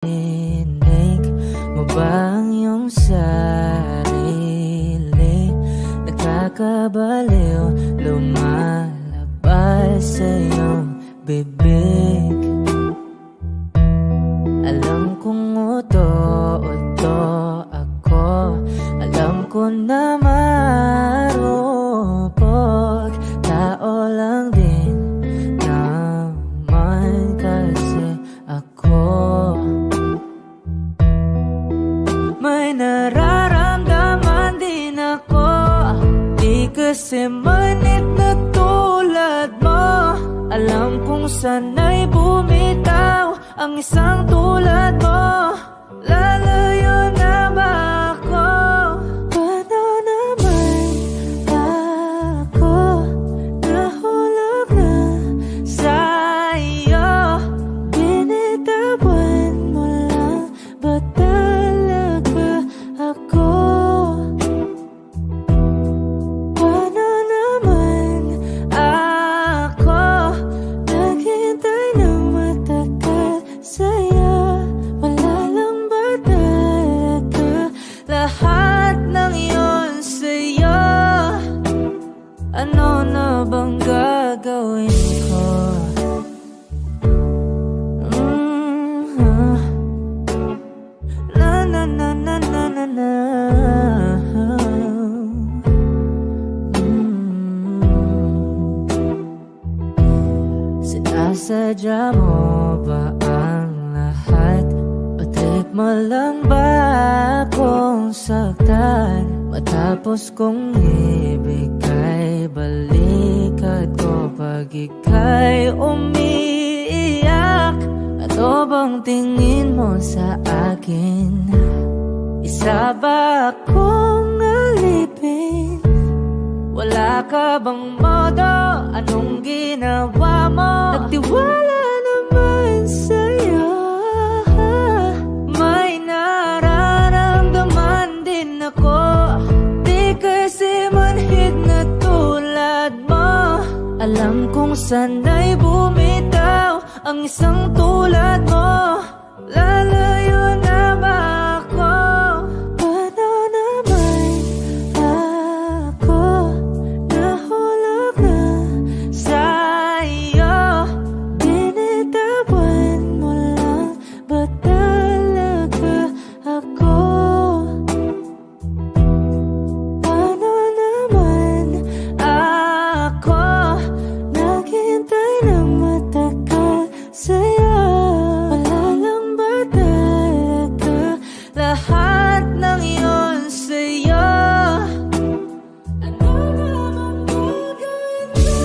Rinig mo ba ang iyong sarili? Nakakabaliw, lumalabas sa iyong bibig. Alam kong uto-uto ako, alam ko na marupok, tao lang din naman kasi ako. May nararamdaman din ako, di kasi manit na tulad mo. Alam kong sana'y bumitaw ang isang tulad mo. Lalayo na ba ako? Paano naman ako nahulog na sa'yo? Binitawan mo lang ba talaga ako? Paano naman ako naghintay ng matagal sa'yo? Wala lang ba talaga lahat ng yun sa'yo? Ano na bang gagawin ko? Na na na na na na na. Sinasadya mo ba ang lahat? O trip mo lang ba akong saktan? Matapos kong ibigay balikat ko pag ika'y umiiyak. Ano bang tingin mo sa akin? Isa ba akong alipin? Wala ka bang modo? Anong ginawa mo? Nagtiwala naman sa'yo. May nararamdaman din ako, di kasi manhid na tulad mo. Alam kong sana'y bumitaw ang isang tulad mo. Lalayo na ba ako? Paano naman ako nahulog na sa'yo? Binitawan mo lang ba talaga ako? Paano naman ako naghintay ng matagal sa'yo? Wala lang ba talaga lahat ng yun sa'yo? Ano naman gagawin ko?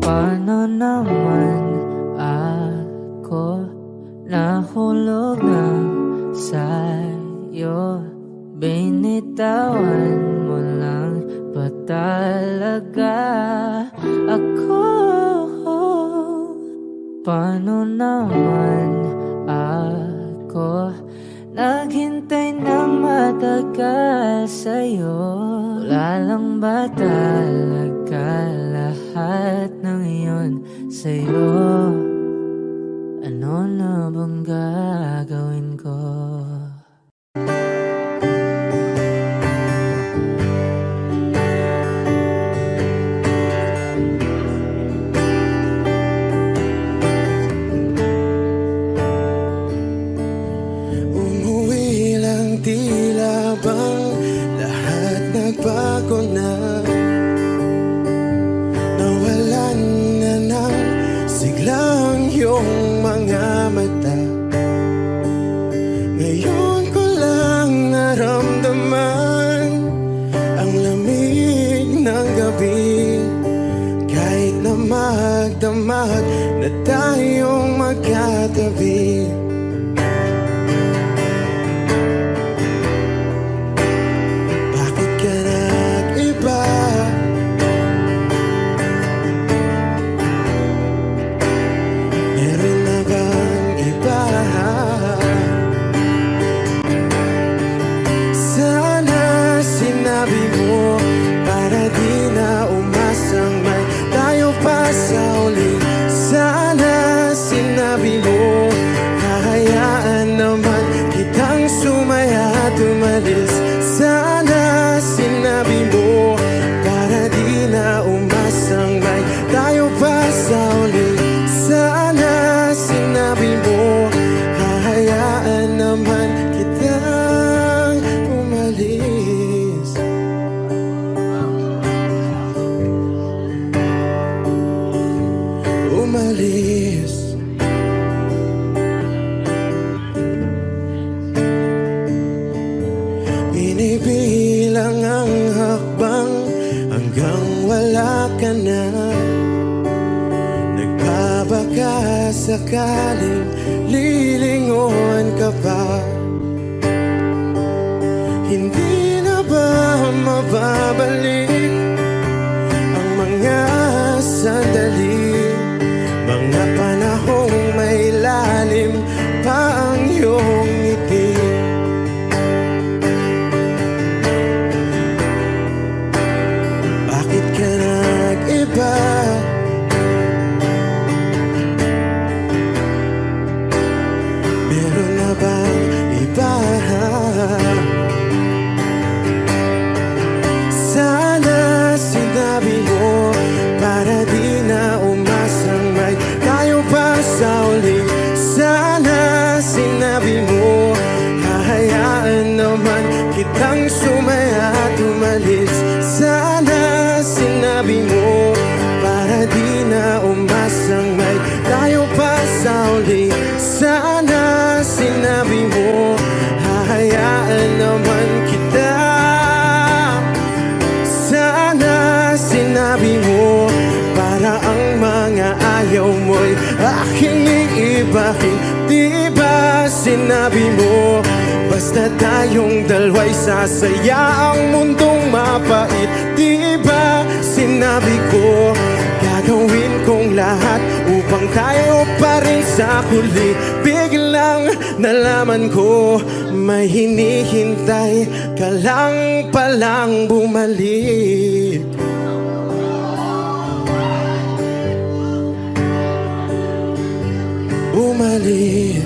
Paano naman ako nahulog na sa'yo? Binitawan mo lang ba talaga ako? Paano naman ako naghintay ng matagal sa'yo? Wala lang ba talaga lahat ng iyon sa'yo? Ano na bang gagawin ko? Umuwi lang, tila bang lahat nagbago na. Nawalan na ng sigla katabi. Bakit ka nag-iba? Meron na bang iba? Sana sinabi mo para di na umasang may tayo pa sa uli. Sana sinabi mo hahayaan naman kitang sumaya at umalis. Sana sinabi mo para di na umasang may tayo pa sa uli. Sana sinabi mo hahayaan naman kitang umalis. Umalis. Binibilang ang hakbang hanggang wala ka na. Nagbabaka sakaling lilingon ka pa. Hindi na ba mababalik ang mga sandali, mga panahong may lalim pa ang iyong ngiti? Bakit ka nag-iba? Meron na bang iba? Sana sinabi mo para di na umasang may tayo pa sa uli. Sana sinabi mo hahayaan naman kitang sumaya at umalis. Sana sinabi mo para di na umasang may tayo pa sa uli. Sana sinabi mo hahayaan naman kita. Sana sinabi mo para ang mga ayaw mo'y aking iibahin. Di ba sinabi mo basta tayong dalawa'y sasaya ang mundong mapait? Di ba sinabi ko gagawin kong lahat upang tayo pa rin sa huli? Biglang nalaman ko may hinihintay ka lang palang bumalik. Bumalik.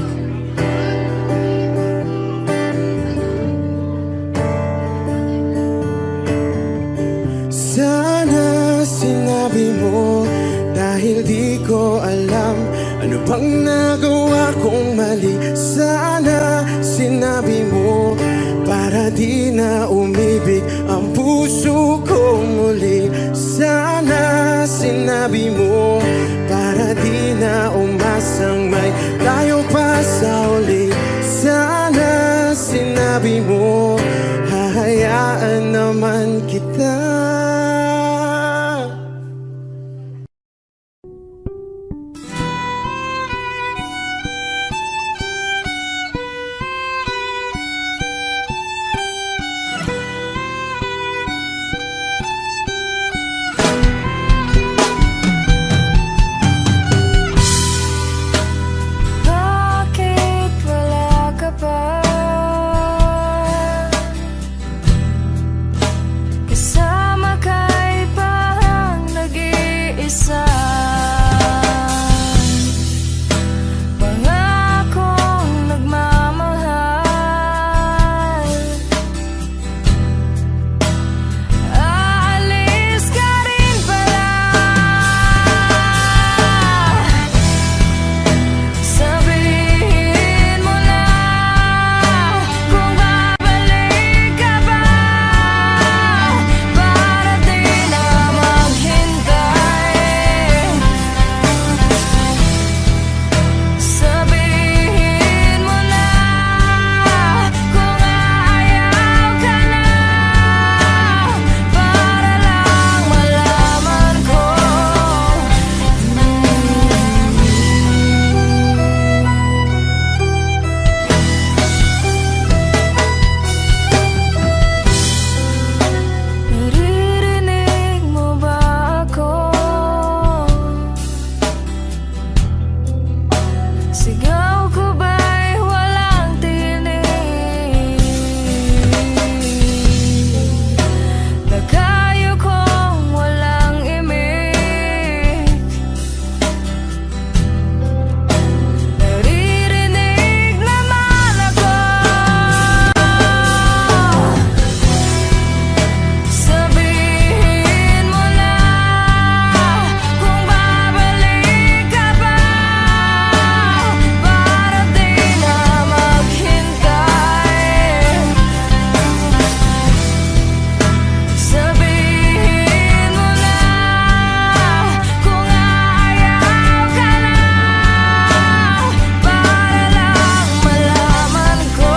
Sana sinabi mo dahil di ko alam ano bang nagawa kong mali. Sana sinabi mo para di na umibig ang puso ko muli. Sana sinabi mo para di na umasang may tayo pa sa uli. Sana sinabi mo hahayaan naman kita. Sigaw ko ba'y walang tinig? Nakayo kong walang imig. Naririnig naman ako. Sabihin mo na kung babalik ka ba, para di na maghintay. Sabihin mo na kung ayaw ka na, para lang malaman ko.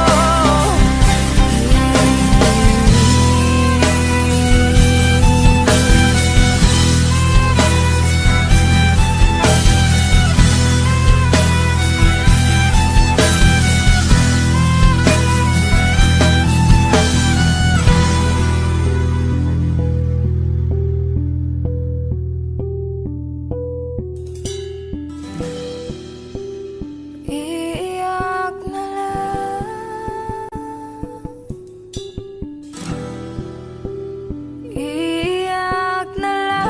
Iiyak na lang. Iiyak na lang.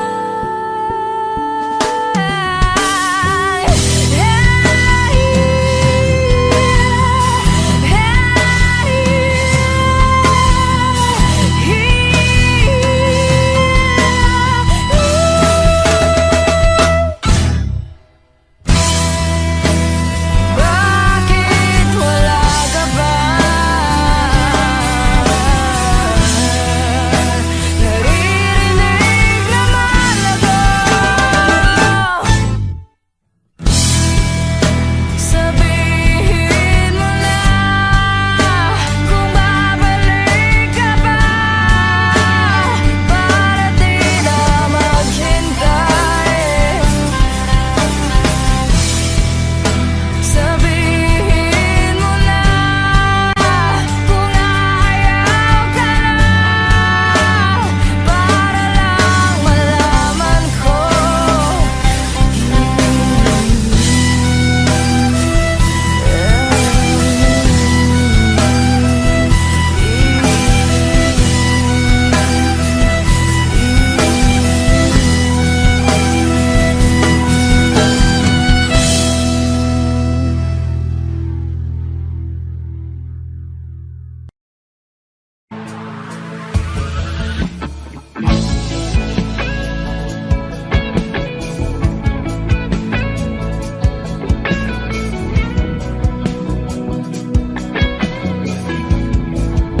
Bakit wala ka ba? Naririnig naman ako. Sabihin mo na kung babalik ka ba, para di na maghintay. Sabihin mo na kung ayaw ka na, para lang malaman ko.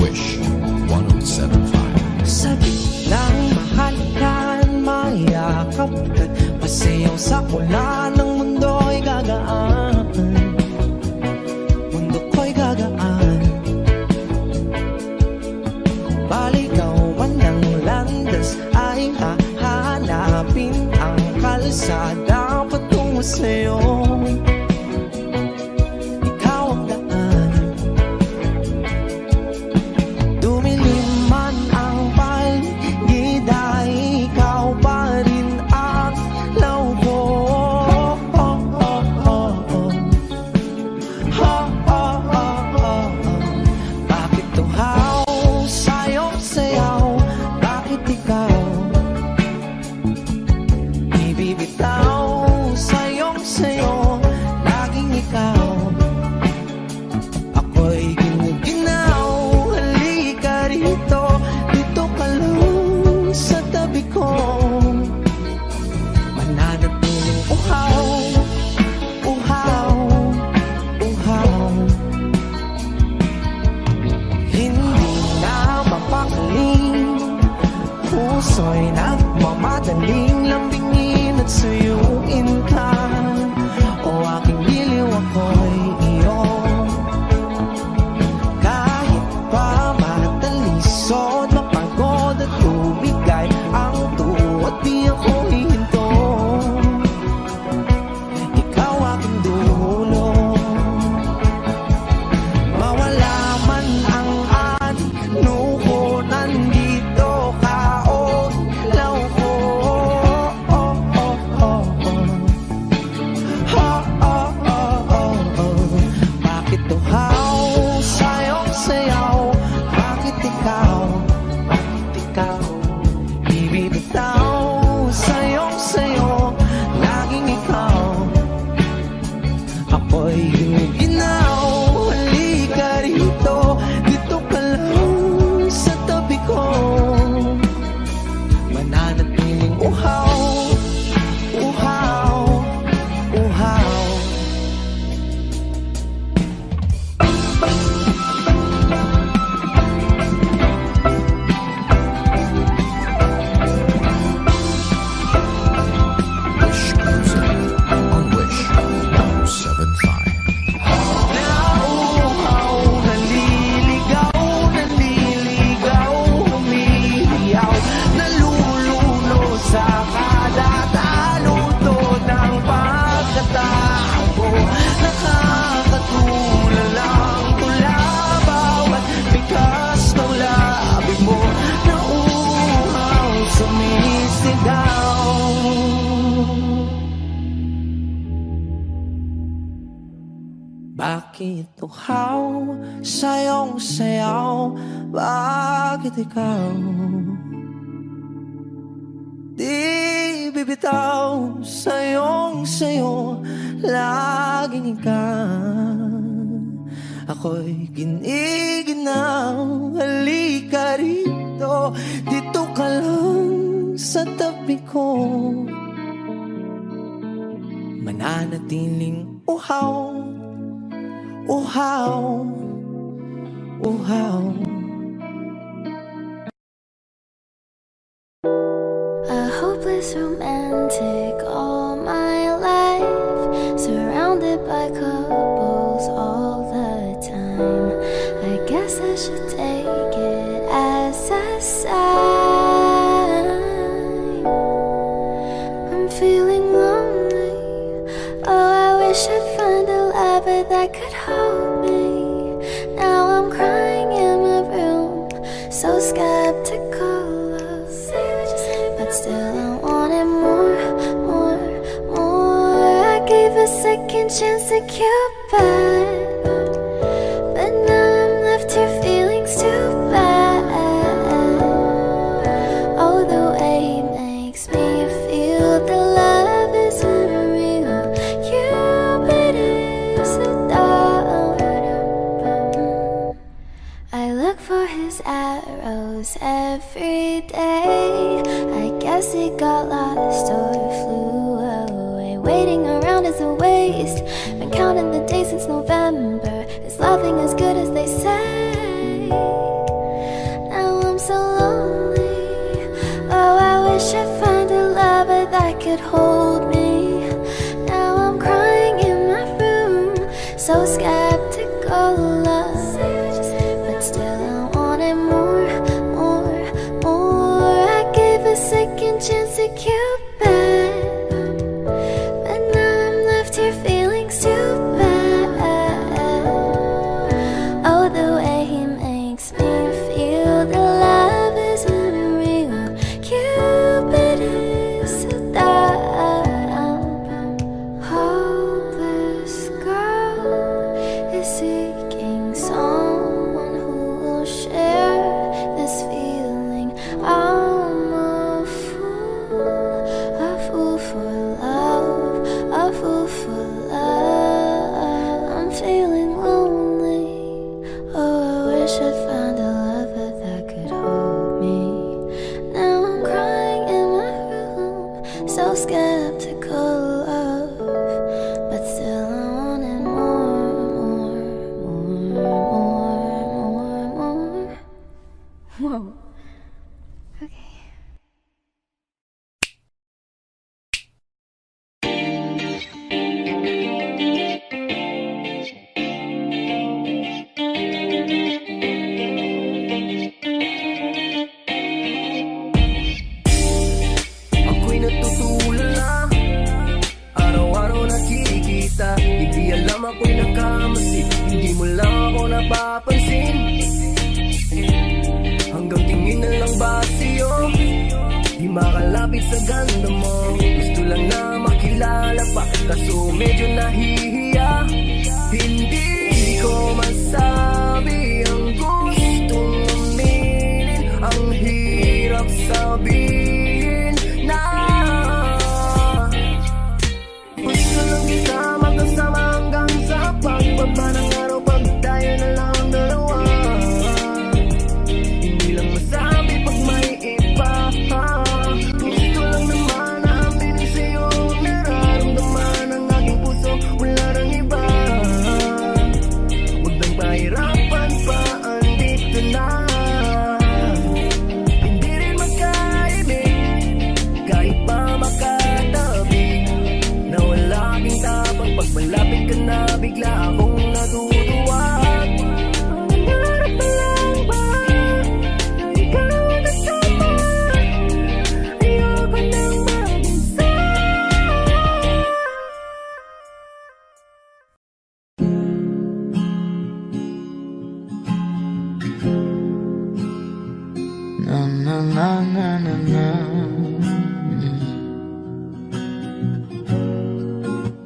Wish 1075. Sabi ng mahalikan, mayakap ka, pasayaw sa ulan, ng mundo'y gagaan. Mundo ko'y gagaan. Baligawan ng landas ay hahanapin ang kalsada patungo sa'yo. Ikaw ang daan. Dumilim man ang paligid, ay ikaw pa rin ang law ko. ako'y ginaw. Halika rito, dito ka lang sa tabi ko. Mananatiling uhaw, uhaw, uhaw. Bakit uhaw sayong sayaw? Bakit ikaw di bibitaw? Sayong sayo, laging ikaw. Ako'y giniginaw. Halika rito, dito ka lang sa tabi ko. Mananatiling uhaw, uhaw, uhaw. A hopeless romantic all my life, surrounded by couples all the time. I guess I should take it as a sign. I'm feeling lonely. Oh, I wish I'd find a lover that could hold me. Now I'm crying in my room, so skeptical. But still I wanted more, more, more. I gave a second chance to Cupid, but now I'm left here feeling too bad. Oh, the way he makes me feel the love is unreal. Cupid is so dumb. I look for his arrows every day. I guess he got lost or flew away. Waiting around is a waste. Been counting the days since November. Is loving as good as they say? Now I'm so lonely. Oh, I wish I'd find a lover that could hold me. Now I'm crying in my room, so skeptical of. But still I wanted more, more, more. I gave a second chance to Cupid, but now I'm left here feeling too bad. Oh, the way he makes me feel the love is unreal. Cupid is so dumb. Hopeless girl is seeking someone who will share this feeling. I'm a fool for love, a fool for love. I'm feeling lonely. Oh, I wish I'd find a lover that could hold me. Now I'm crying in my room, so skeptical of. But still I wanted more, more, more, more, more. Whoa. Okay. Ako'y natutulala, araw-araw nakikita. Hindi alam ako'y nagkamali, hindi mo lang ako napapansin. Hanggang tingin na lang ba sa'yo, di makalapit sa ganda mo. Gusto lang na makilala pa, kaso medyo nahihiya. Hindi ko masabi ang gustong aminin, ang hirap sabihin na gusto lang kita magkasama hanggang sa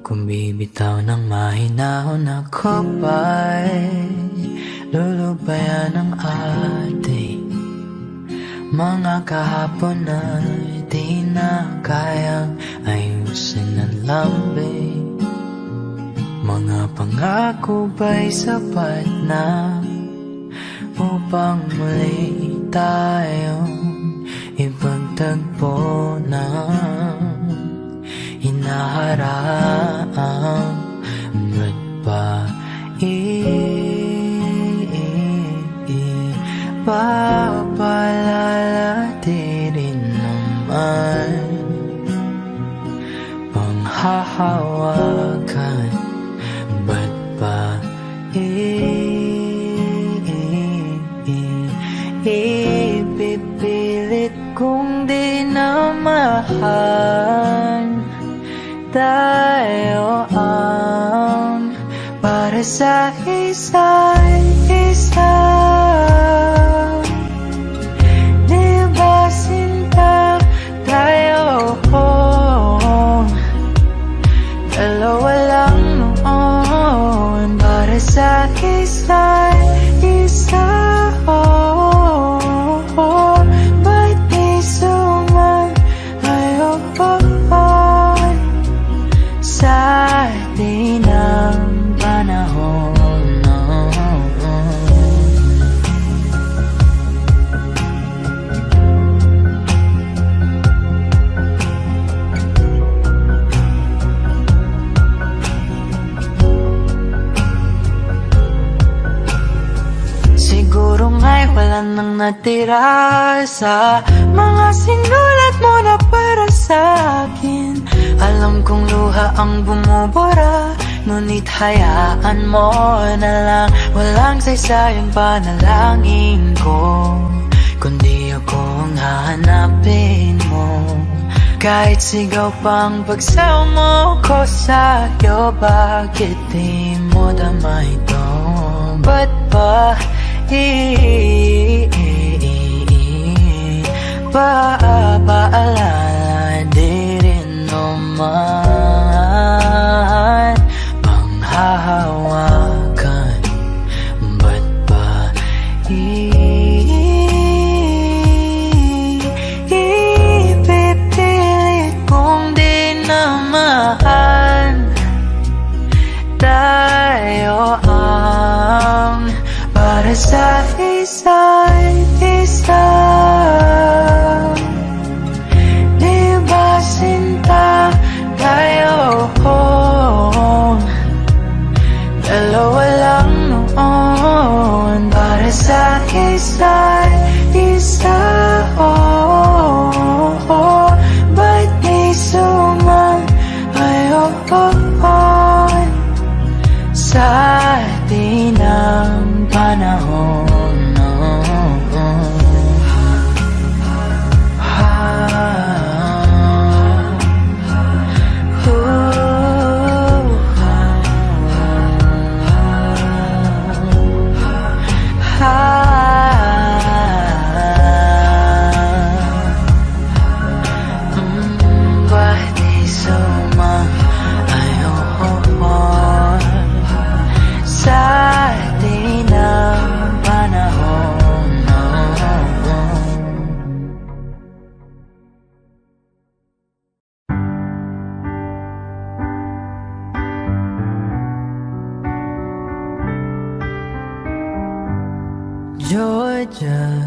Kung bibitaw ng mahinahon ako ba'y lulubayan ng ating mga kahapon na di na kayang ayusin ng lambing. Mga pangako ba'y sapat na upang muli tayong ipagtagpo ng hinaharap? Ba't ba papalala rin naman panghahawakan? Ba't ba ipipilit kung di na mahal? Tayo ang para sa isa't isa. Di ba sinta tayo? Dalawa lang noon para sa isa't isa. Ba't di sumayo sa atin ang panahon? Siguro nga'y wala nang natira sa mga sinulat mo na para sa akin. Alam kong luha ang bumubura, ngunit hayaan mo na lang. Walang saysayang panalangin ko, kundi ako ang hahanapin mo. Kahit sigaw pang pagsaw mo ko sa'yo, bakit di mo dama ito? Ba't ba paalala di rin naman panghahawakan? Ba't ba ipipilit kung di na mahal? Tayo ang para sa isa't isa. Di ba sinta tayo? Dalawa lang noon para sa isa't isa. Ba't di sumayo sa atin ang panahon? Georgia,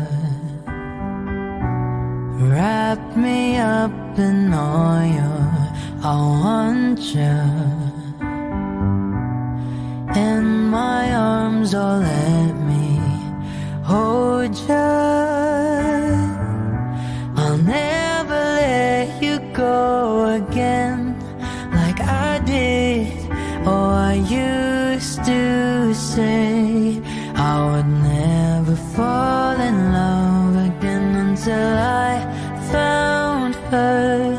wrap me up in all your, I want you in my arms, oh let me hold you. I'll never let you go again like I did. Oh, I used to say I would never fall in love again until I found her.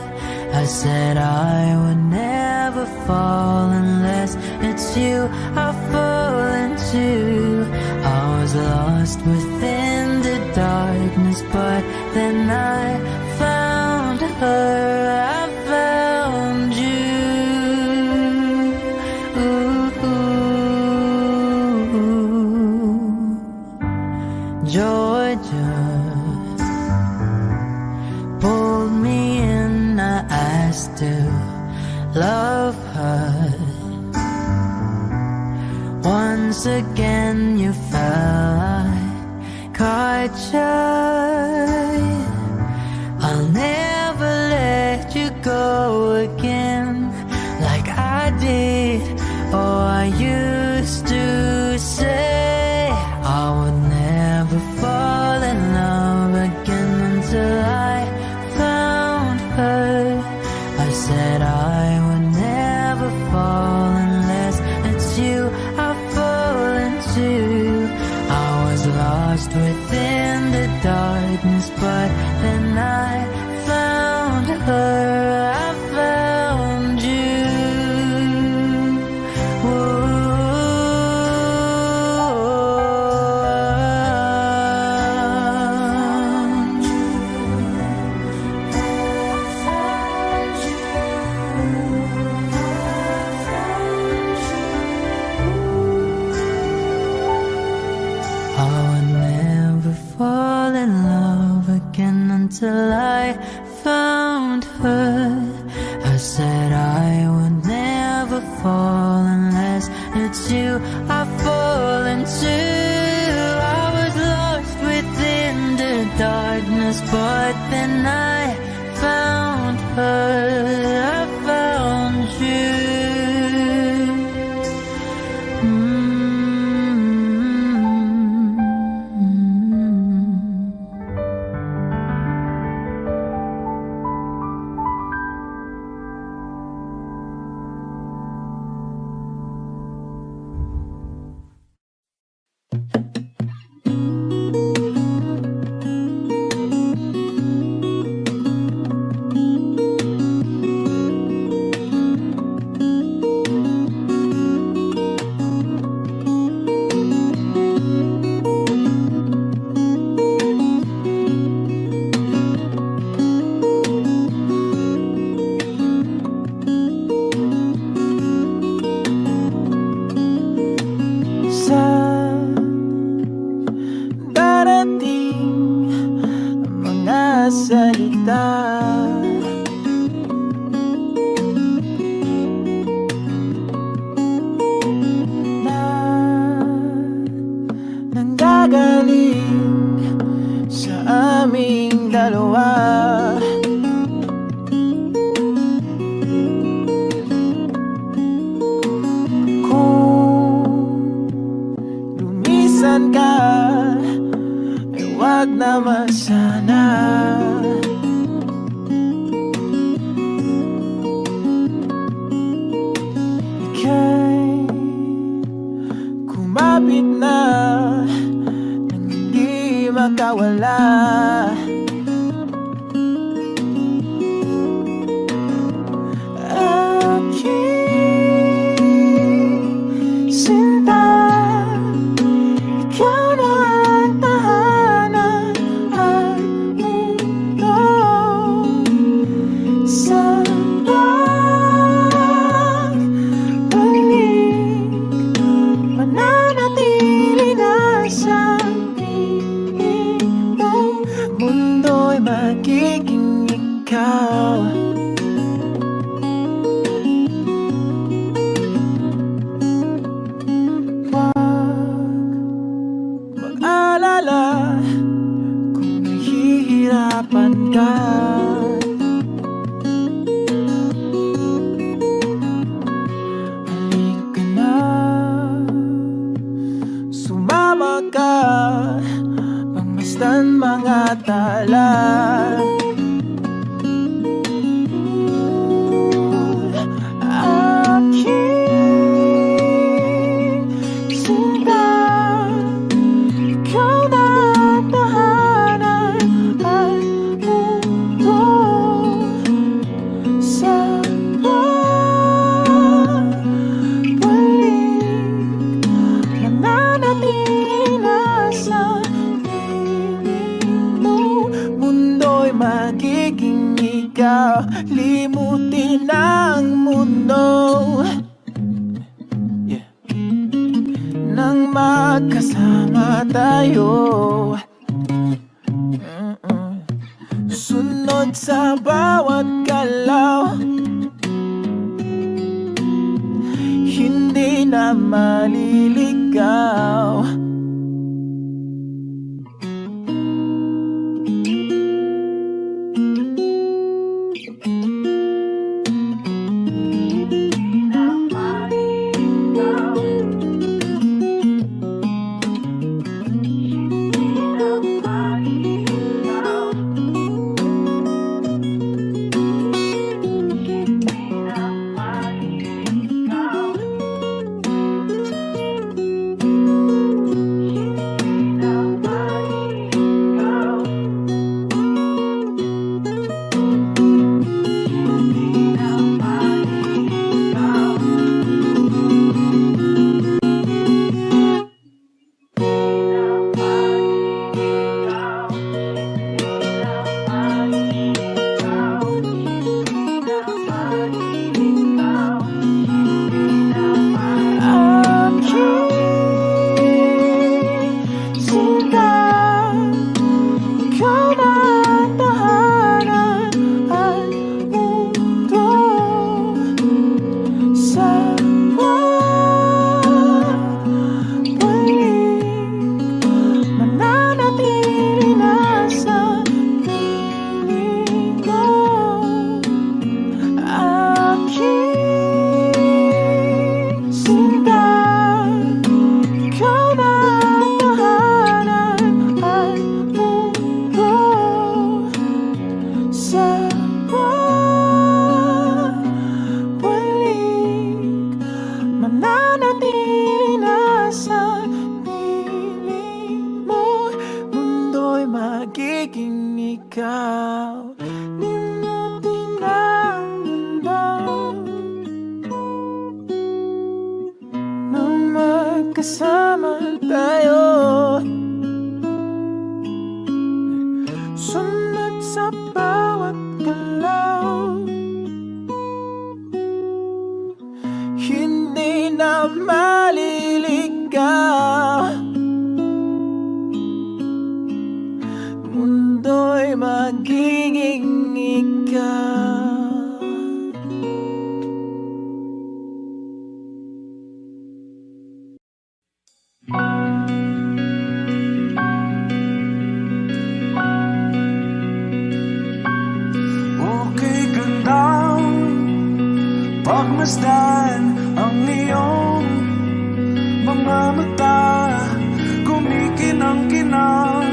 I said I would never fall unless it's you I fall into. I was lost within the darkness, but then I found her, I found you. Georgia pulled me in, I still love her. Once again you fell, I caught you. I'll never let you go again like I did, or I used to say. I would never fall in love again until I found her. I said I would never fall unless it's you I fall into. I was lost within the darkness, but then I found her, I found you. Until I found her. I said I would never fall unless it's you I fall into. I was lost within the darkness, but then I found her, I found you. magkasama tayo. Sunod sa bawat galaw, hindi na maliligaw. Pagmasdan ang iyong mga mata, kumikinang-kinang,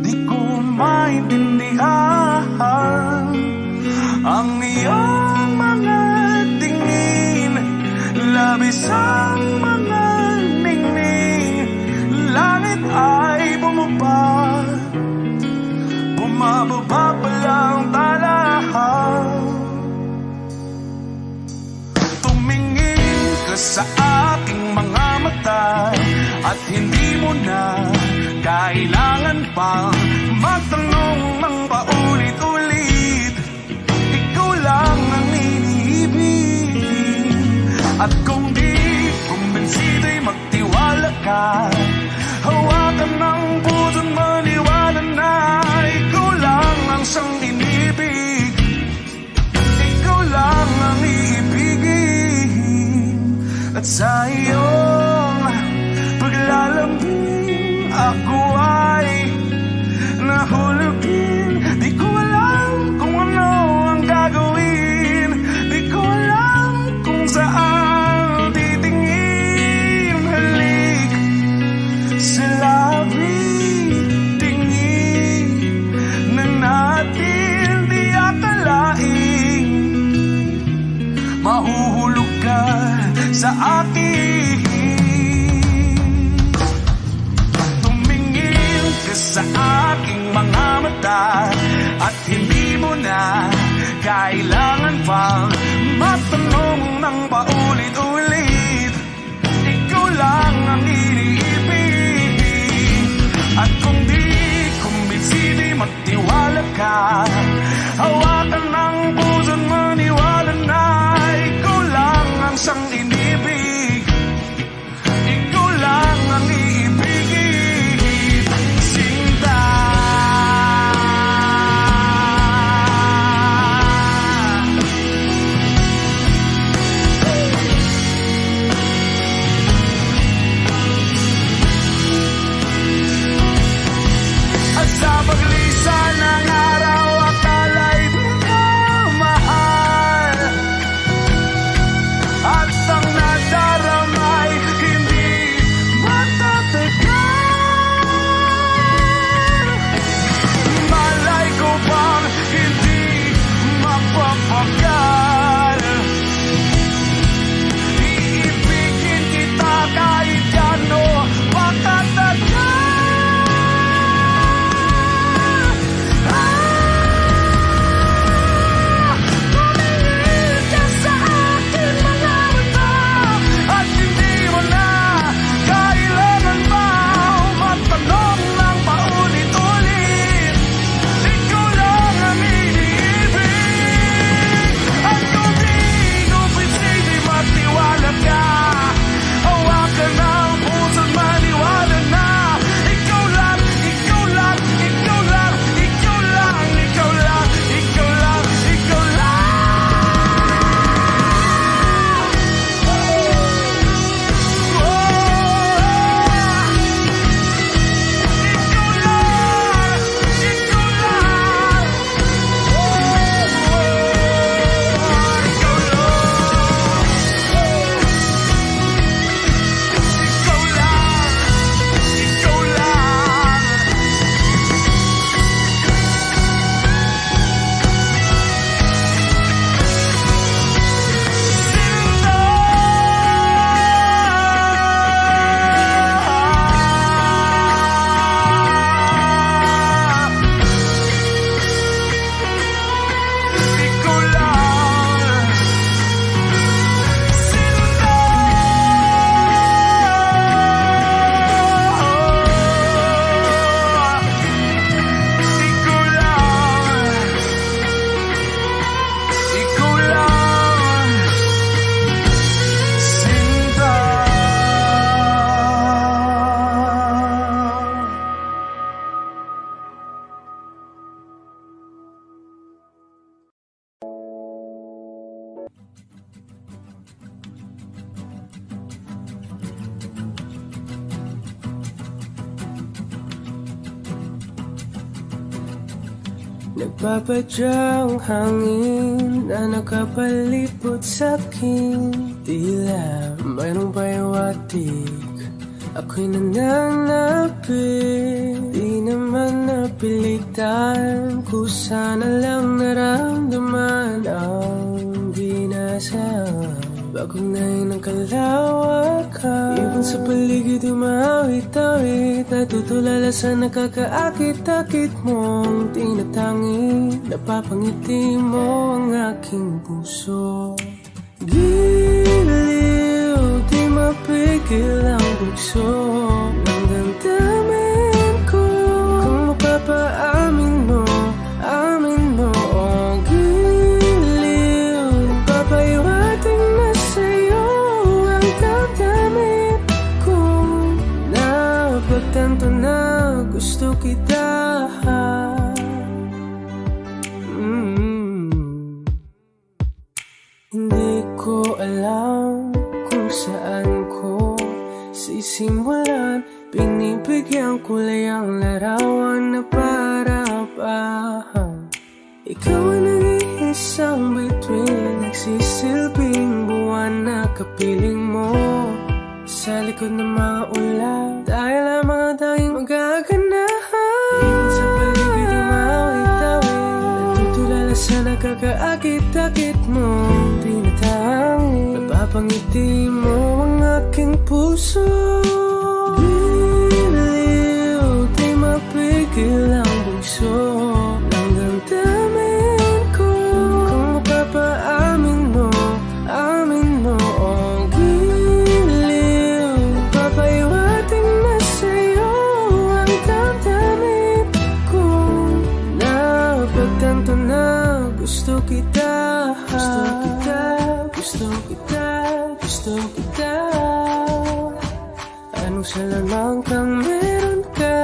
di ko maintindihan ang iyong mga tingin, labis ang mga ningning. Langit ay bumaba, bumababa pa lang talahan. Sa aking mga mata, at hindi mo na kailangan pang magtanong ng paulit-ulit. Ikaw lang ang iniibig, at kung di kumbinsido'y magtiwala ka. Hawakan ng puso't maniwala na ikaw lang ang siyang inibig. Ikaw lang ang iibigin. At sa iyong paglalambing, ako ay nahulugin. Di ko alam kung ano ang gagawin, di ko alam kung saan titingin. Halik sa labi, tingin na natin di akalain. Mahuhulog ka sa akin, tumingin ka sa aking mga mata, Nagpapadyang hangin na nakapalipot sa'kin. Tila mayroong payawatig, ako'y nananapit. Di naman napilitan, kusana lang naramdaman ang ginasam. Bagong ngayon ang kalawakan, ibon sa paligid umawit-awit. Natutulala sa nakakaakit-akit mong tinatangi. Napapangiti mo ang aking puso. Giliw, di mapigil ang bugso ng damdamin ko. Kung mapapaamin mo, amin mo. Oh, giliw, papayawating na sa'yo ang damdamin ko. Napagtanto na gusto kita. Hindi ko alam kung saan ko sisimulan. Binibigyan ko lang larawan na para-parahan. Ikaw ang nag-iisang bituin, nagsisilbing buwan na kapiling mo. Sa likod ng mga ulan, dahil lamang ang tanging magaganahan. Ibon sa paligid umawit-awit, natutulala sa nakakaakit-akit mo. Tinatangi, napapangiti mo ang aking puso. Giliw, di mapigil ang bugso ng damdamin ko. Kung mapapaamin mo, amin mo. Oh, giliw, papayawating na sa'yo ang damdamin ko. Napagtanto na gusto kita. Gusto kita, gusto kita, gusto kita. Anong salamang kang meron ka,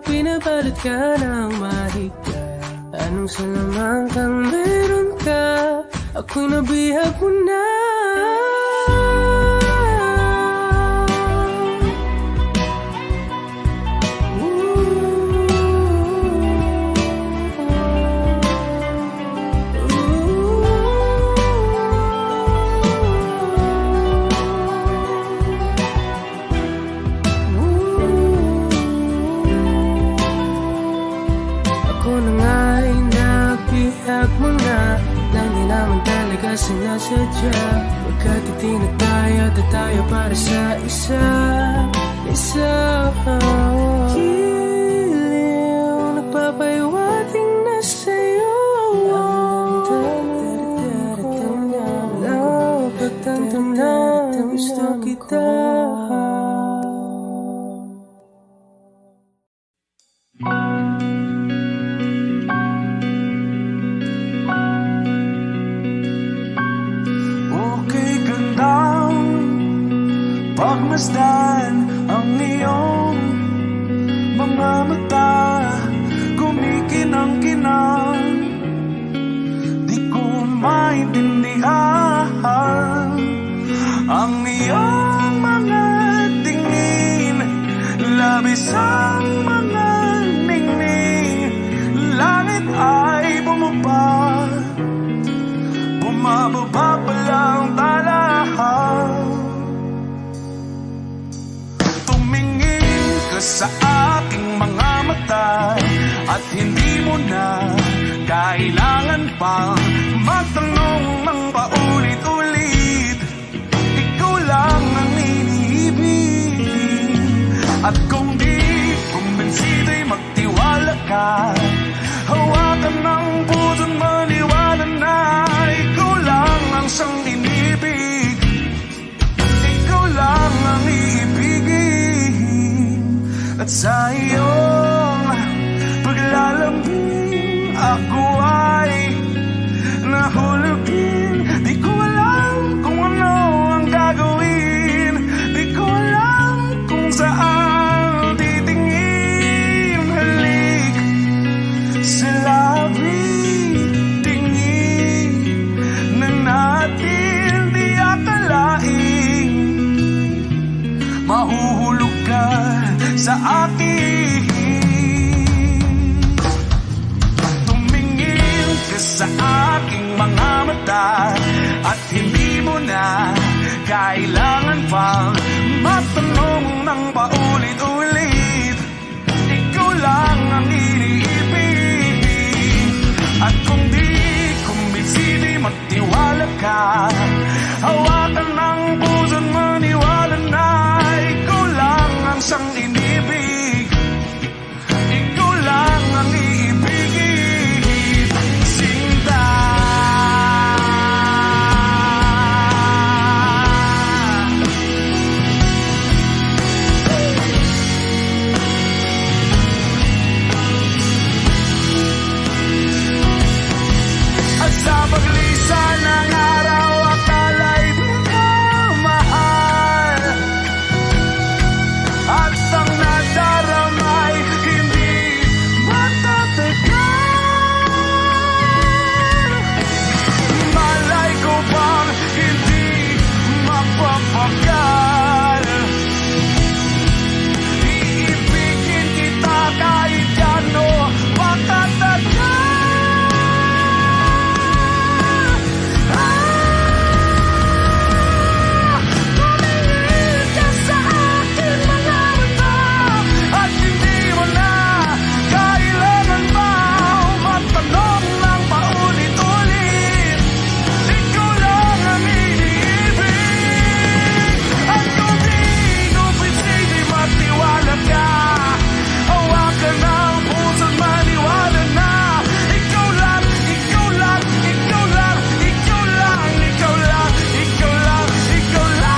pinabalot ka ng mahika. Anong salamang kang meron ka, ako'y nabihag mo na. Sinasadya, pagkat itinataya tayo para sa isa. Giliw, nagpapayawating na sa'yo ang damdamin. Napagtanto na gusto kita. Pagmasdan ang iyong mga mata, kumikinang-kinang. Di ko maintindihan ang iyong mga tingin, labis ang mga ningning. Langit ay bumaba, bumababa pa lang talahan. Sa aking mga mata, at hindi mo na kailangan pang magtanong ng paulit-ulit. Ikaw lang ang iniibig, at kung di kumbinsido'y magtiwala ka. Hawakan ng puso't maniwala na ikaw lang ang siyang inibig. Ikaw lang ang iibigin. At sa iyong paglalambing, ako ay nahulugin. Di ko alam kung ano ang gagawin, di ko alam kung saan titingin. Halik sa labi, tingin na natin di akalain. Mahuhulog ka sa akin. Tumingin ka sa aking mga mata, at hindi mo na kailangan pang matanong ng paulit-ulit. Ikaw lang ang iniibig, at kung di kumbinsi, di magtiwala ka. Hawakan ng puso't maniwala na ikaw lang ang siyang inibig. Ikaw lang ang iibigin, Sinta. At sa paglisan ng araw, akala'y pagkamahal, at ang nadaramay hindi matatagal. Malay ko bang hindi mapapagal, iibigin kita kahit gano matatagal. Tumingin ka sa akin mga mata, at hindi mo na kailangan pa matanong ng paulit-ulit. Ikaw lang ang iniibig, at kung di kumbinsi, di magtiwala ka. Hawakan ng puso't maniwala na ikaw lang, ikaw lang, ikaw lang, ikaw lang, ikaw lang, ikaw lang, ikaw lang.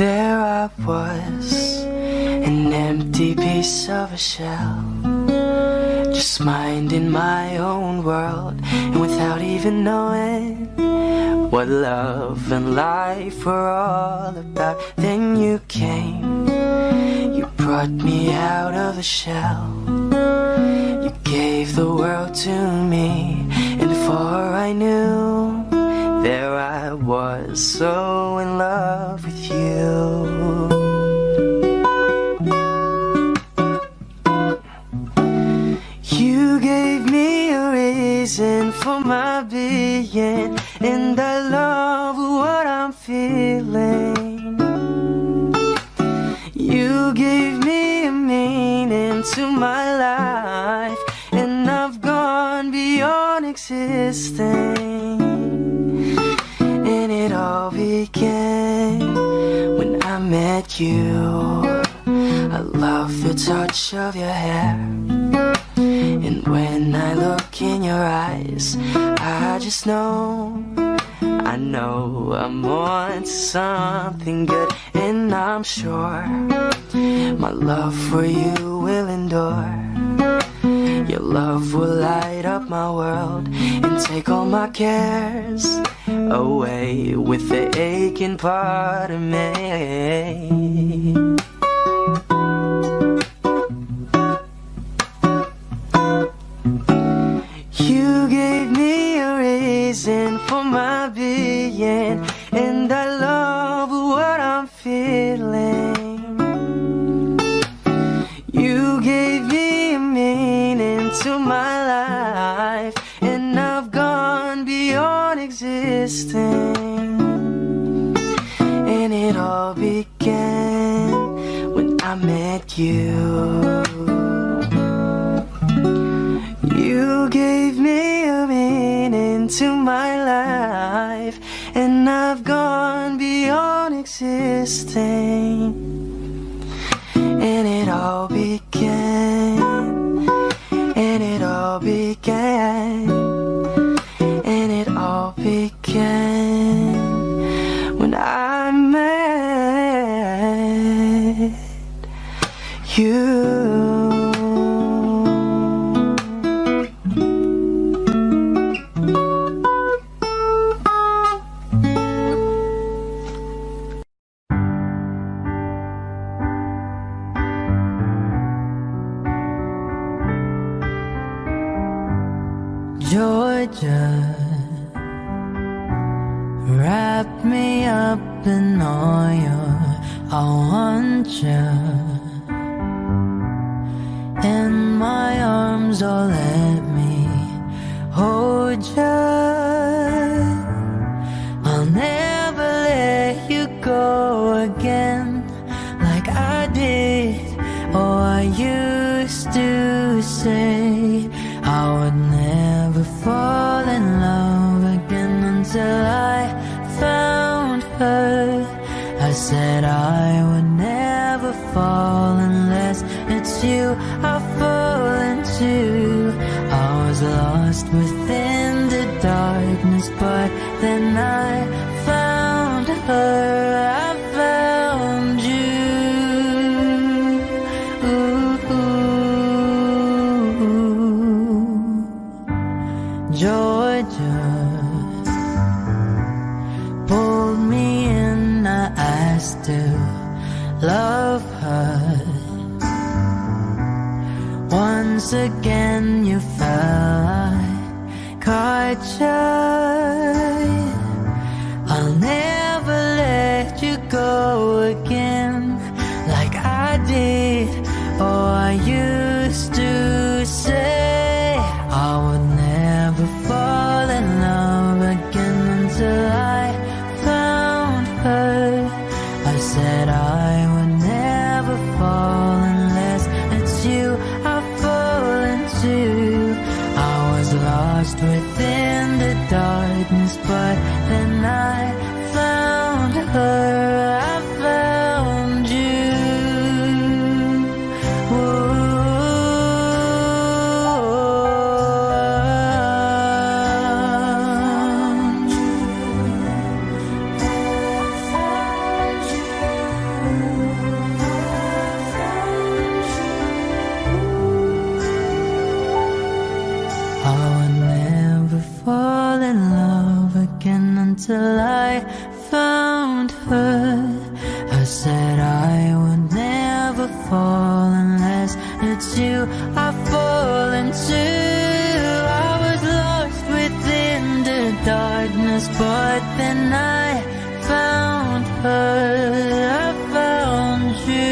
There I was, an empty piece of a shell, just minding my own world, and without even knowing what love and life were all about. Then you came, you brought me out of the shell, you gave the world to me, and before I knew, there I was, so in love with you. You gave me a reason for my being, and I love what I'm feeling. You gave me a meaning to my life, and I've gone beyond existing. And it all began when I met you. I love the touch of your hair, and when I look in your eyes, I just know, I know I'm on to something good. And I'm sure my love for you will endure. Your love will light up my world and take all my cares away with the aching part of me. again. And I love what I'm feeling. You gave me a meaning to my life, and I've gone beyond existing. And it all began when I met you. You gave me a meaning to my life, and I've gone beyond existing. And it all began, and it all began, and it all began when I met you. Georgia, wrap me up in oil. I want you in my arms, oh let me hold you. I'll never let you go again like I did. Oh, I used to say I would never fall in love again until I found her. I said I would never fall unless it's you I fall into. I was lost within the darkness, but then I found her. I found you. Georgia pulled me in, I still love her. Once again you fell, I caught you. I'll never let you go again like I did. Oh, I used to say I would never fall in love again until I found her. I said I would never fall unless it's you I fall into. I was lost within the darkness, but then I found her. I found you. Until I found her. I said I would never fall unless it's you I fall into. I was lost within the darkness, but then I found her. I found you.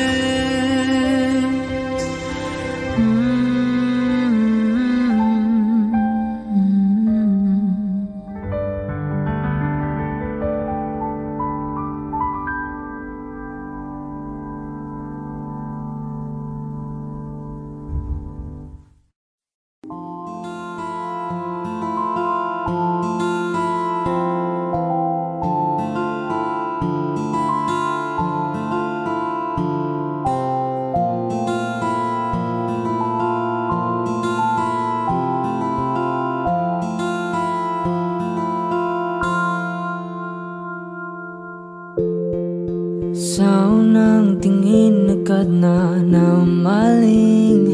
Sa unang tingin agad na namaling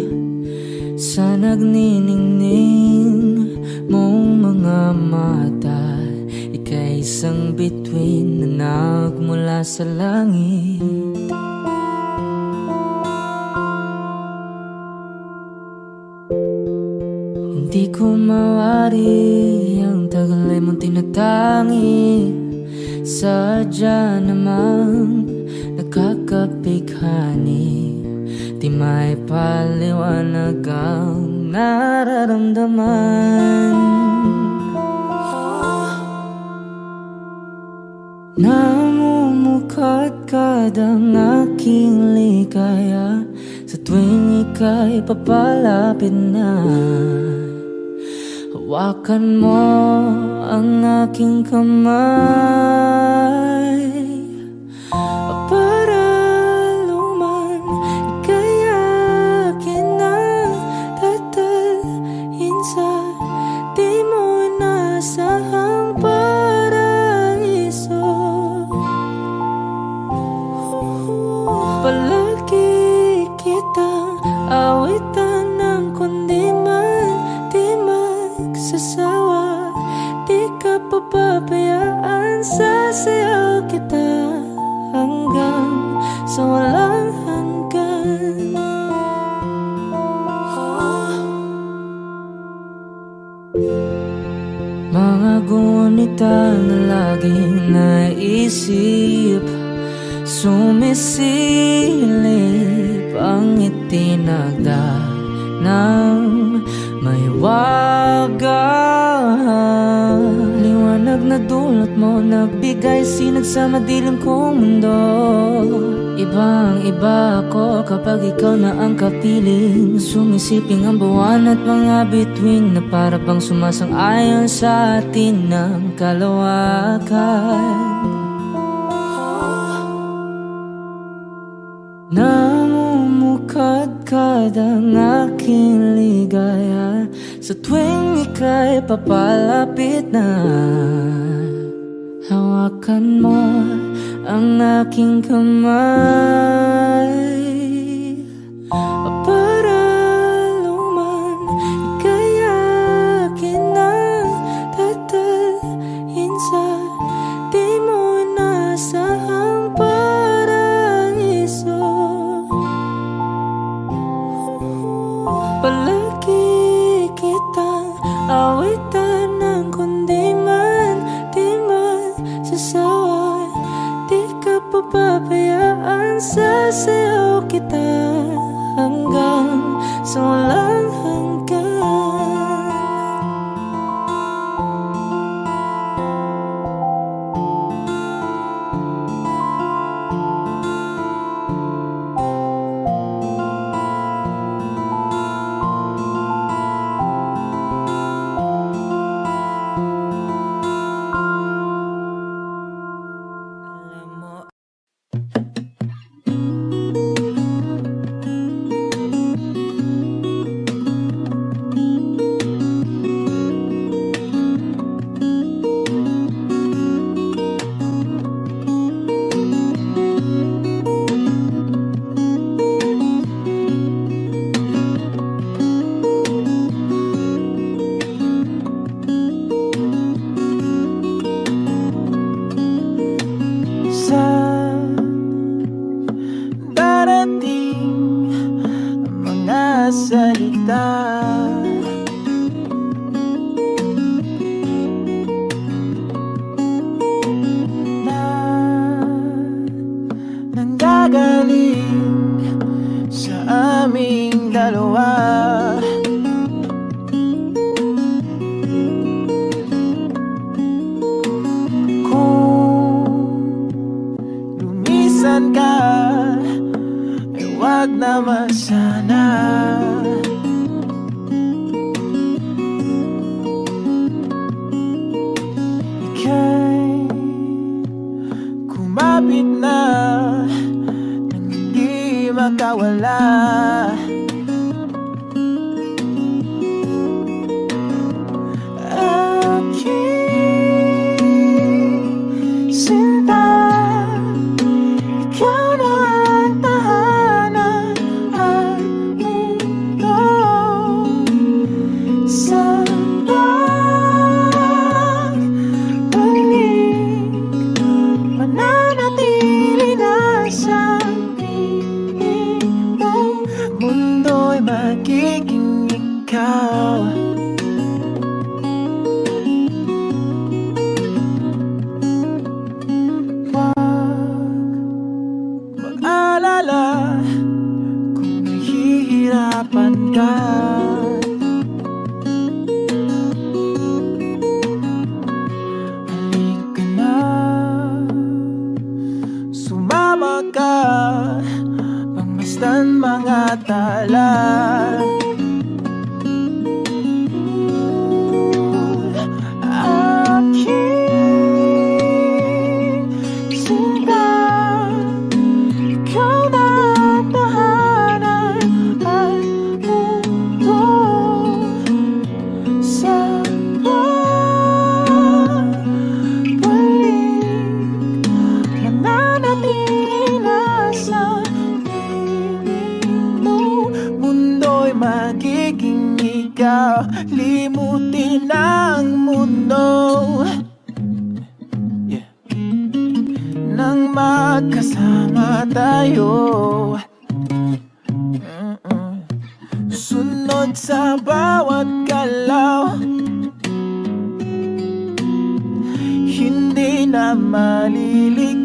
sa nagniningning mong mga mata. Ika'y isang bituin na nagmula sa langit. Hindi ko mawari ang tagal ay mong tinatangi sadya namang nakakabighani, di may paliwanag ang nararamdaman. Namumukadkad ang aking ligaya sa tuwing ika'y papalapit na. Hawakan mo ang aking kamay para luman ika'y akin na tatalhin sa di mo inasahang paraiso. Palagi kitang awitan ng kundi man di magsasawa, di ka papabayaan, sasayaw kita hanggang sa walang hanggan. Mga gunita na laging naisip, sumisilip ang itinagda ng may wagang liwanag na dulot mo, nagbigay sinag sa madilim kong mundo. Ibang-iba ako kapag ikaw na ang kapiling, sumisiping ang buwan at mga bituin na para bang sumasang-ayon sa atin ng kalawakan. Namumukadkad ang aking ligaya sa tuwing ika'y papalapit na. Hawakan mo ang aking kamay para luman ika'y akin na tatalhin sa di mo inasahang paraiso. Palagi kitang awitan ng kundi man di magsasawa, di ka papabayaan, sasayaw kita hanggang sa walang hanggan. nagtatala. Aking sinta, ikaw na ang tahanan at mundo sa mananatili na sa piling mo. Mundo'y magiging ikaw, limutin ang mundo. Nang magkasama tayo, sunod sa bawat galaw, hindi na maliligaw.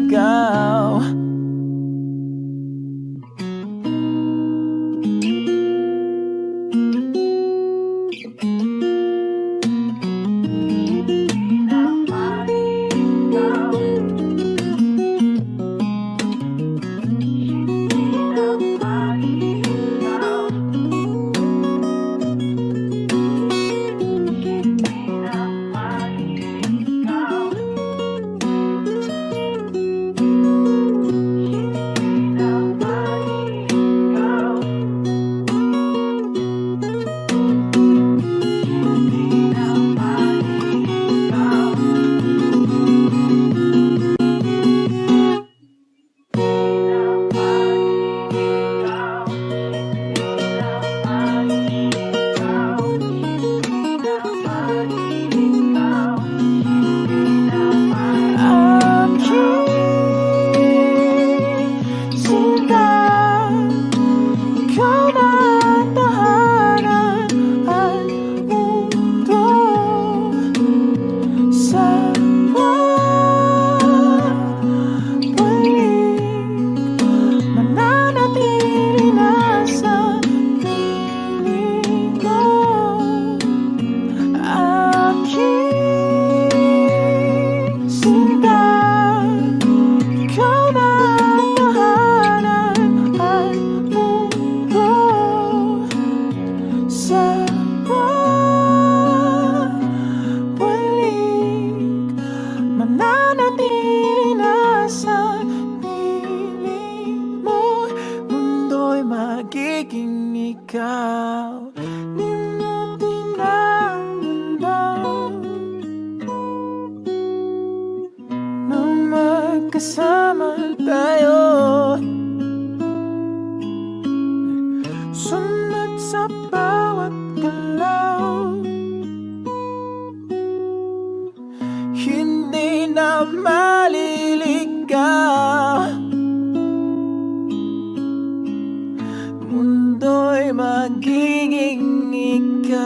Magiging ikaw, limutin ang mundo. Nang magkasama tayo, sunod sa bawat galaw, hindi na maliligaw. Mundo'y magiging ikaw.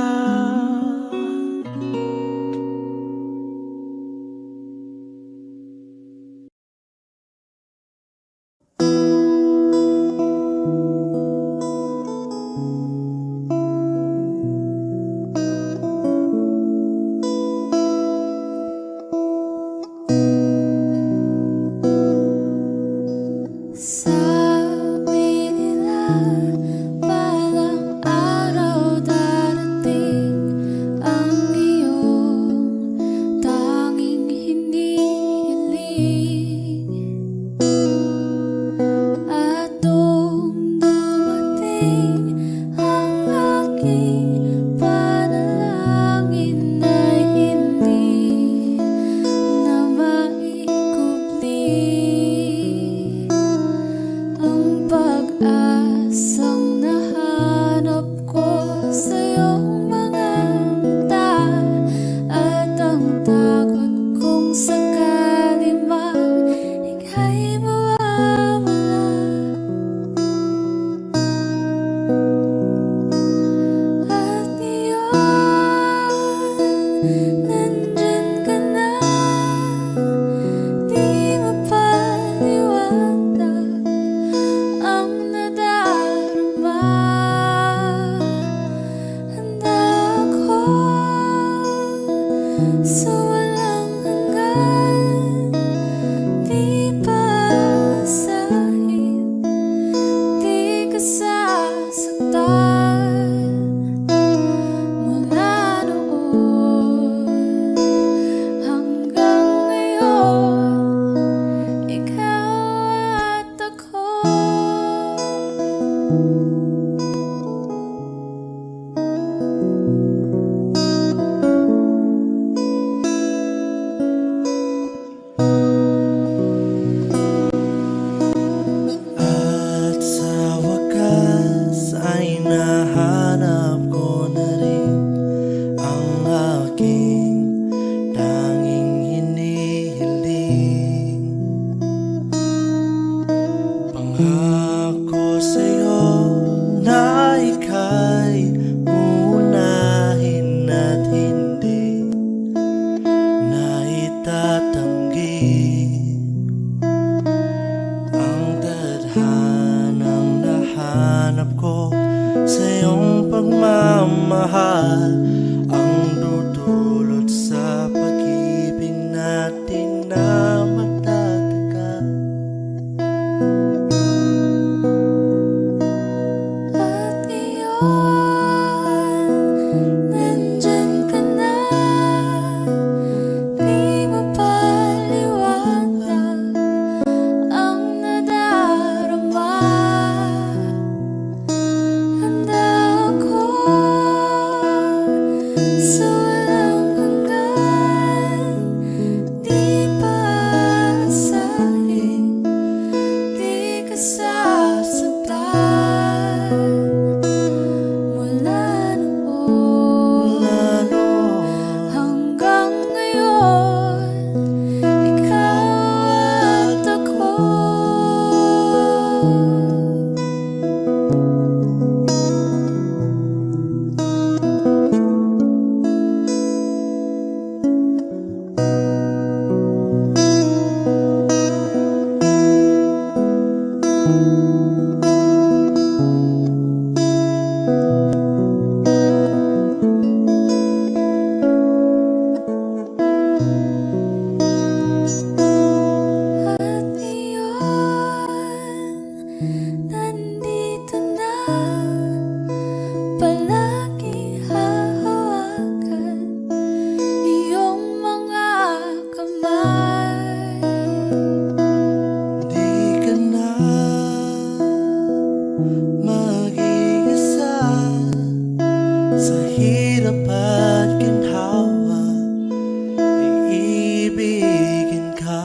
iyong pagmamahal ang dudulot sa pag-ibig natin na matatagal. At ngayon, nandyan ka na, di mapaliwanag ang nadarama. Handa ako sa walang hanggan, di paasahin, di ka sasaktan. Mula noon hanggang ngayon, ikaw at ako. At ngayon, nandito na, palagi hahawakan iyong mga kamay. Di ka na mag-iisa sa hirap at ginhawa, iibigin ka.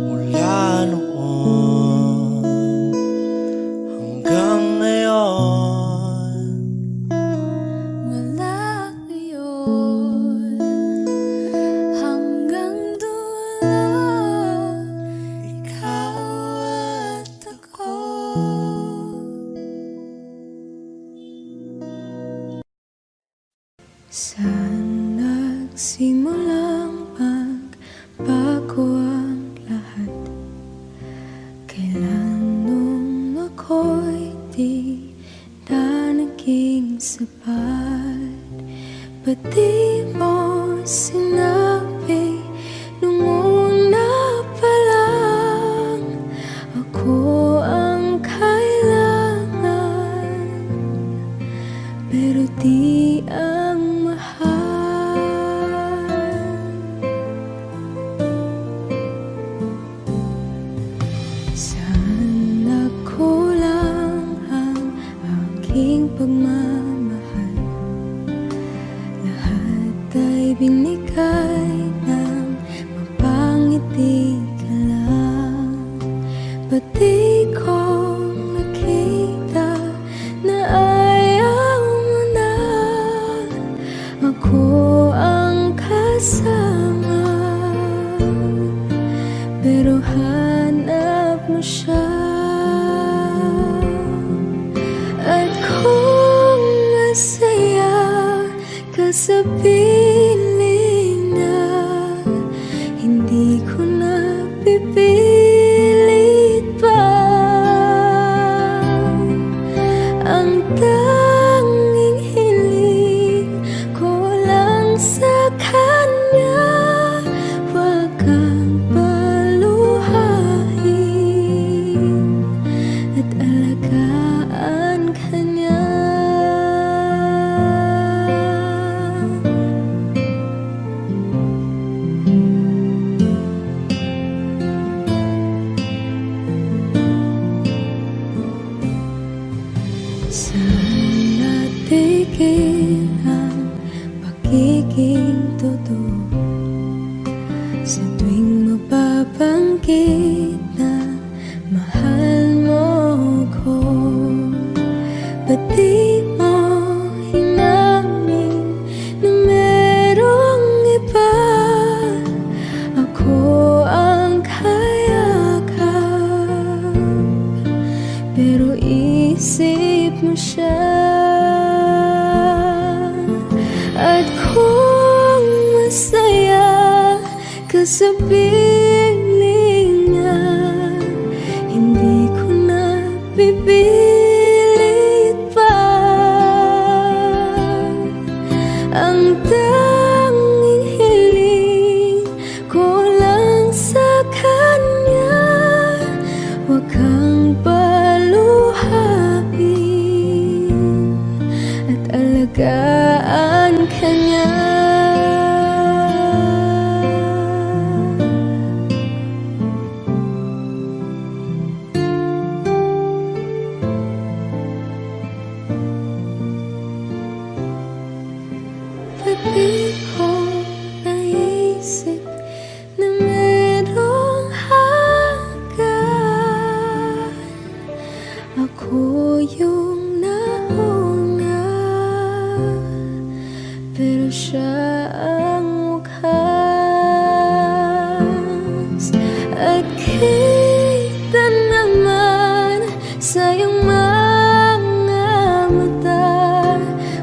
Mula noon hanggang ngayon, Mula ngayon hanggang dulo, ikaw at ako. Saan nagsimulang magbago ang lahat? Kailan nung ako'y di na naging sapat? Ba't di mo sinabi nung una pa lang ako ang kailangan, pero di ang mahal? Saan nagkulang ang aking pagmamahal? Lahat ay binigay ng mapangiti ka lang. Ba't di ko nakita na ayaw mo na ako ang kasama, pero hanap mo siya? At kung masaya ka sa piling na, hindi ko na pipilit pa. Ang tanging hiling ko lang sa kanya, wag kang paluhain at alagaan ka niya. Saan natigil ang pagiging totoo? Sa tuwing mababanggit na mahal mo ko, ba't di mo hinamin na merong iba? Ako ang kayakap, pero isip mo siya. At kung masaya ka sa piling niya, hindi ko na pipilit Nakita naman sa iyong mga mata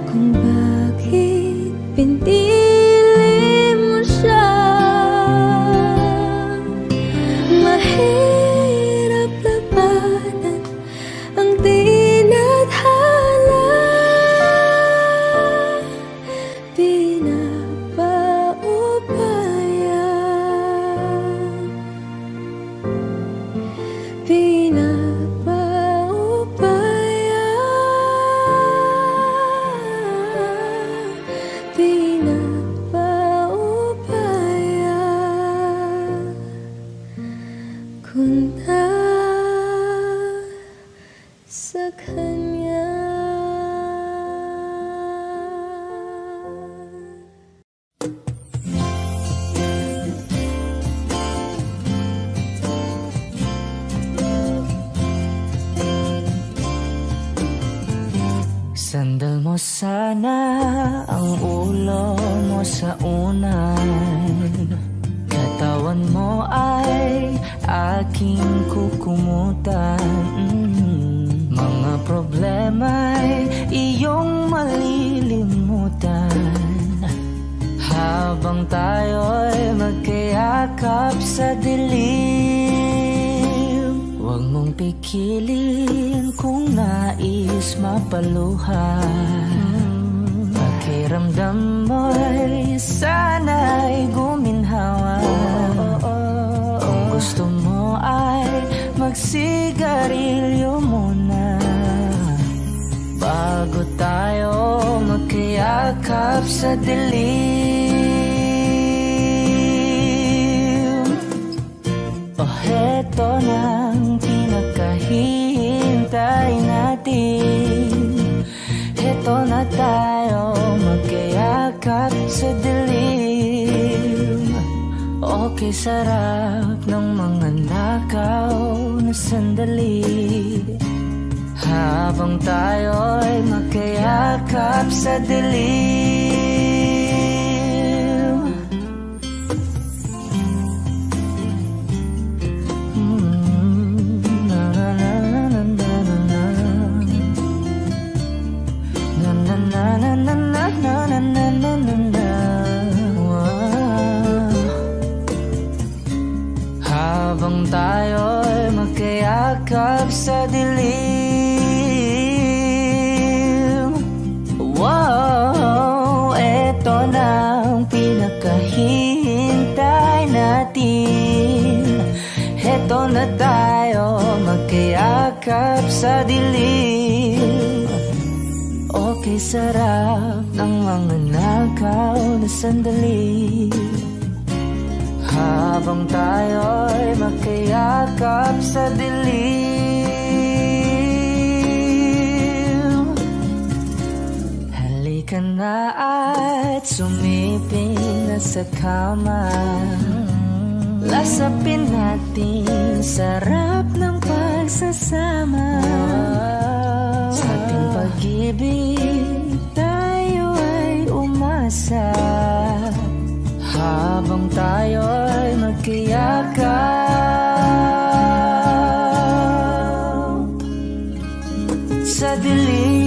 kung bakit pinili mo siya. Mahirap labanan ang tinadhana, pinapaubaya, pinapaubaya, pinapaubaya. Kunta sa kanya. Sandal mo sana ang ulo mo sa unan, katawan mo ay aking kukumutan. Mga problema'y iyong malilimutan habang tayo'y magkayakap sa dilim. Huwag mong pikilin kung nais mapaluhan. Pakiramdam mo'y sana'y guminhawa. Kung gusto mo ay magsigarilyo muna bago tayo magkayakap sa dilim. Oh, heto nang pinakahihintay natin. Heto na tayo magkayakap sa dilim. Okay, sarap ng mga nakaw na sandali habang tayo'y magkayakap sa dilim. Habang tayo'y magkayakap sa dilim. Wow, eto na ang pinakahihintay natin. Eto na tayo magkayakap sa dilim. Okay, sarap ng mga nakaw na sandali habang tayo'y magkayakap sa dilim. Halika na at sumiping na sa kama. Lasapin natin sarap ng pagsasama. Sa ating pag-ibig tayo ay umasa habang tayo'y magkayakap sa dilim.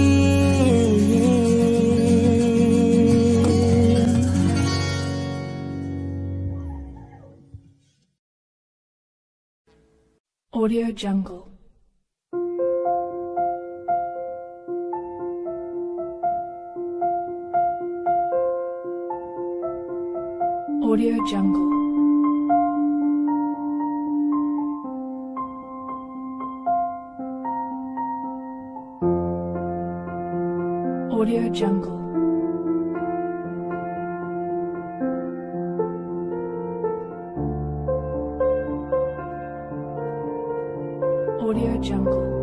Audio Jungle. Audio Jungle. Audio Jungle. Audio Jungle.